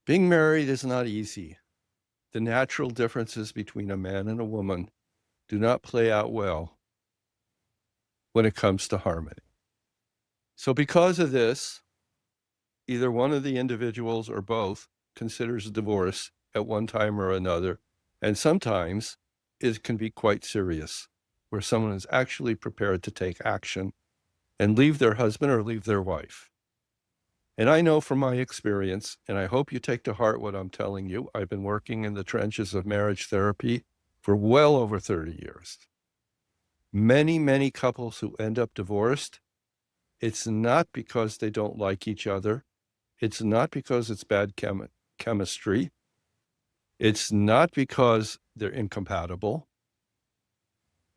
Being married is not easy. The natural differences between a man and a woman do not play out well when it comes to harmony. So, because of this, either one of the individuals or both considers divorce at one time or another. And sometimes it can be quite serious, where someone is actually prepared to take action and leave their husband or leave their wife. And I know from my experience, and I hope you take to heart what I'm telling you, I've been working in the trenches of marriage therapy for well over 30 years. Many, many couples who end up divorced, it's not because they don't like each other. It's not because it's bad chemistry. It's not because they're incompatible.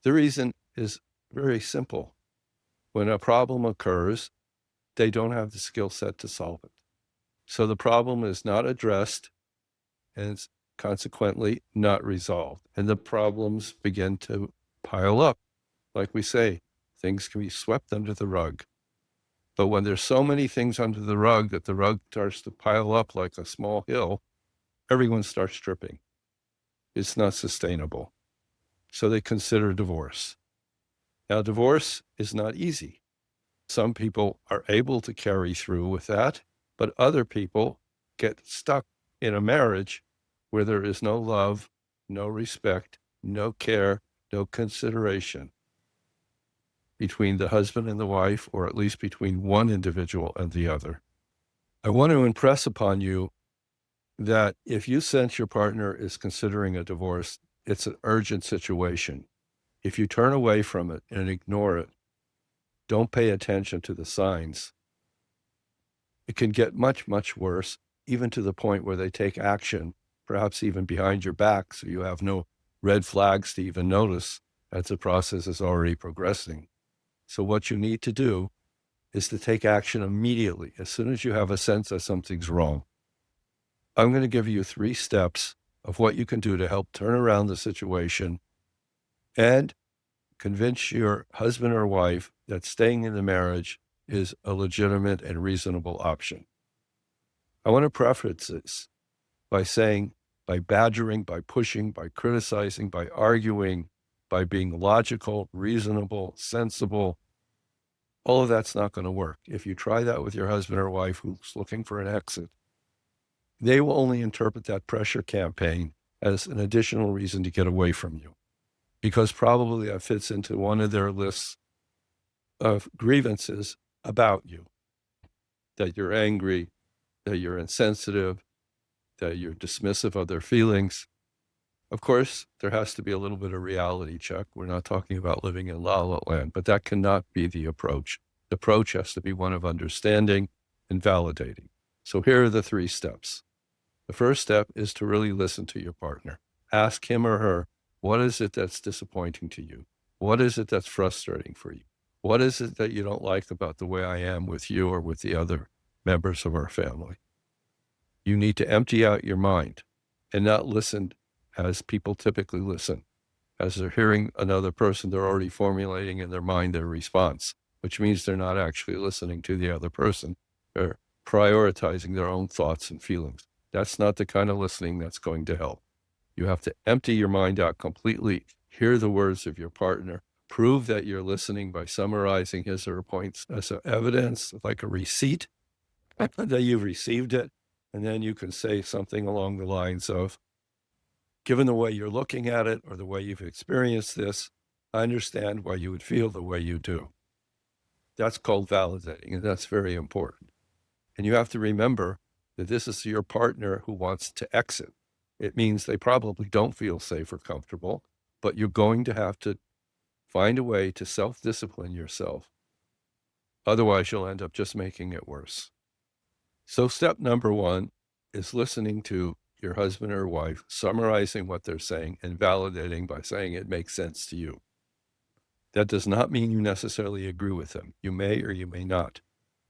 The reason is very simple. When a problem occurs, they don't have the skill set to solve it. So the problem is not addressed and it's consequently not resolved. And the problems begin to pile up. Like we say, things can be swept under the rug. But when there's so many things under the rug that the rug starts to pile up like a small hill, everyone starts tripping. It's not sustainable. So they consider divorce. Now, divorce is not easy. Some people are able to carry through with that, but other people get stuck in a marriage where there is no love, no respect, no care, no consideration between the husband and the wife, or at least between one individual and the other. I want to impress upon you that if you sense your partner is considering a divorce, it's an urgent situation. If you turn away from it and ignore it, don't pay attention to the signs, it can get much, much worse, even to the point where they take action, perhaps even behind your back, so you have no red flags to even notice as the process is already progressing. So what you need to do is to take action immediately, as soon as you have a sense that something's wrong. I'm going to give you 3 steps of what you can do to help turn around the situation and convince your husband or wife that staying in the marriage is a legitimate and reasonable option. I want to preface this by saying, by badgering, by pushing, by criticizing, by arguing, by being logical, reasonable, sensible, all of that's not going to work. If you try that with your husband or wife who's looking for an exit, they will only interpret that pressure campaign as an additional reason to get away from you, because probably that fits into one of their lists of grievances about you, that you're angry, that you're insensitive, that you're dismissive of their feelings. Of course, there has to be a little bit of reality check. We're not talking about living in la la land, but that cannot be the approach. The approach has to be one of understanding and validating. So here are the 3 steps. The first step is to really listen to your partner. Ask him or her, what is it that's disappointing to you? What is it that's frustrating for you? What is it that you don't like about the way I am with you or with the other members of our family? You need to empty out your mind and not listen as people typically listen. As they're hearing another person, they're already formulating in their mind their response, which means they're not actually listening to the other person. They're prioritizing their own thoughts and feelings. That's not the kind of listening that's going to help. You have to empty your mind out completely, hear the words of your partner, prove that you're listening by summarizing his or her points as evidence, like a receipt, that you've received it. And then you can say something along the lines of, given the way you're looking at it or the way you've experienced this, I understand why you would feel the way you do. That's called validating, and that's very important. And you have to remember that this is your partner who wants to exit. It means they probably don't feel safe or comfortable, but you're going to have to find a way to self-discipline yourself. Otherwise, you'll end up just making it worse. So step number 1 is listening to your husband or wife, summarizing what they're saying and validating by saying it makes sense to you. That does not mean you necessarily agree with them. You may or you may not.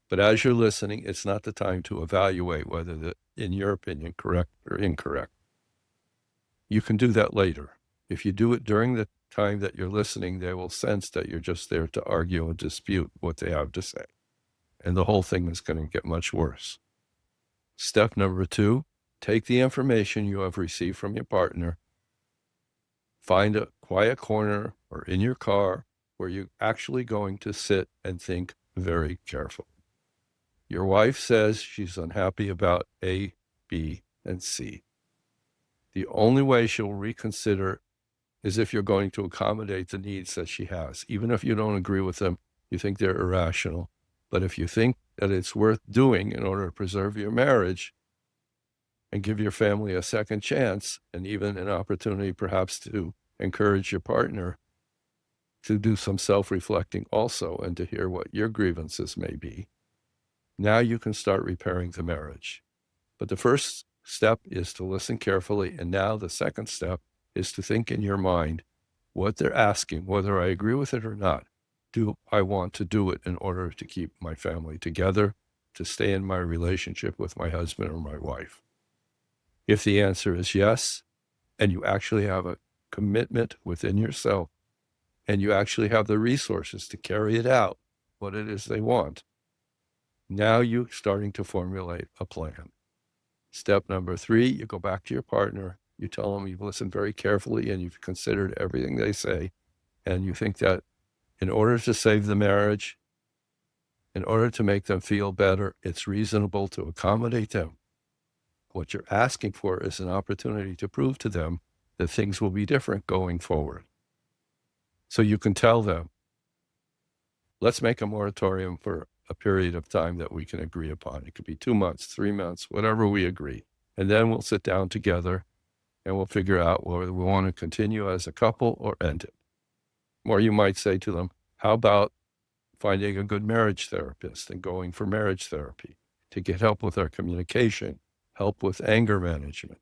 But as you're listening, it's not the time to evaluate whether, in your opinion, correct or incorrect. You can do that later. If you do it during the time that you're listening, they will sense that you're just there to argue and dispute what they have to say. And the whole thing is going to get much worse. Step number 2 Take the information you have received from your partner, find a quiet corner or in your car where you're actually going to sit and think very carefully. Your wife says she's unhappy about A, B, and C. The only way she'll reconsider is if you're going to accommodate the needs that she has. Even if you don't agree with them, you think they're irrational. But if you think that it's worth doing in order to preserve your marriage and give your family a second chance, and even an opportunity perhaps to encourage your partner to do some self-reflecting also and to hear what your grievances may be, now you can start repairing the marriage. But the first step is to listen carefully. And now the second step is to think in your mind what they're asking, whether I agree with it or not. Do I want to do it in order to keep my family together, to stay in my relationship with my husband or my wife? If the answer is yes, and you actually have a commitment within yourself, and you actually have the resources to carry it out, what it is they want, now you're starting to formulate a plan. Step number 3, you go back to your partner, you tell them you've listened very carefully and you've considered everything they say, and you think that in order to save the marriage, in order to make them feel better, it's reasonable to accommodate them. What you're asking for is an opportunity to prove to them that things will be different going forward. So you can tell them, let's make a moratorium for a period of time that we can agree upon. It could be 2 months, 3 months, whatever we agree. And then we'll sit down together and we'll figure out whether we want to continue as a couple or end it. Or you might say to them, how about finding a good marriage therapist and going for marriage therapy to get help with our communication, help with anger management?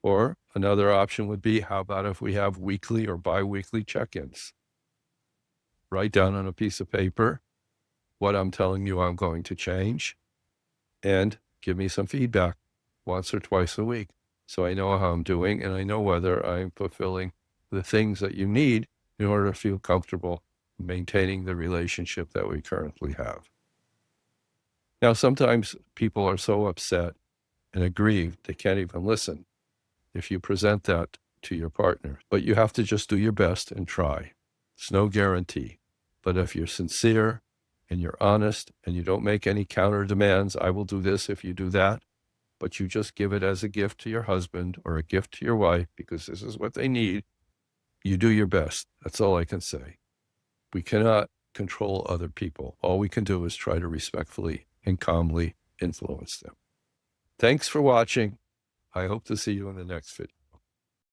Or another option would be, how about if we have weekly or biweekly check-ins? Write down on a piece of paper what I'm telling you I'm going to change, and give me some feedback once or twice a week so I know how I'm doing and I know whether I'm fulfilling the things that you need in order to feel comfortable maintaining the relationship that we currently have. Now, sometimes people are so upset and aggrieved they can't even listen if you present that to your partner. But you have to just do your best and try. It's no guarantee. But if you're sincere and you're honest and you don't make any counter demands, I will do this if you do that, but you just give it as a gift to your husband or a gift to your wife because this is what they need, you do your best. That's all I can say. We cannot control other people. All we can do is try to respectfully and calmly influence them. Thanks for watching. I hope to see you in the next video.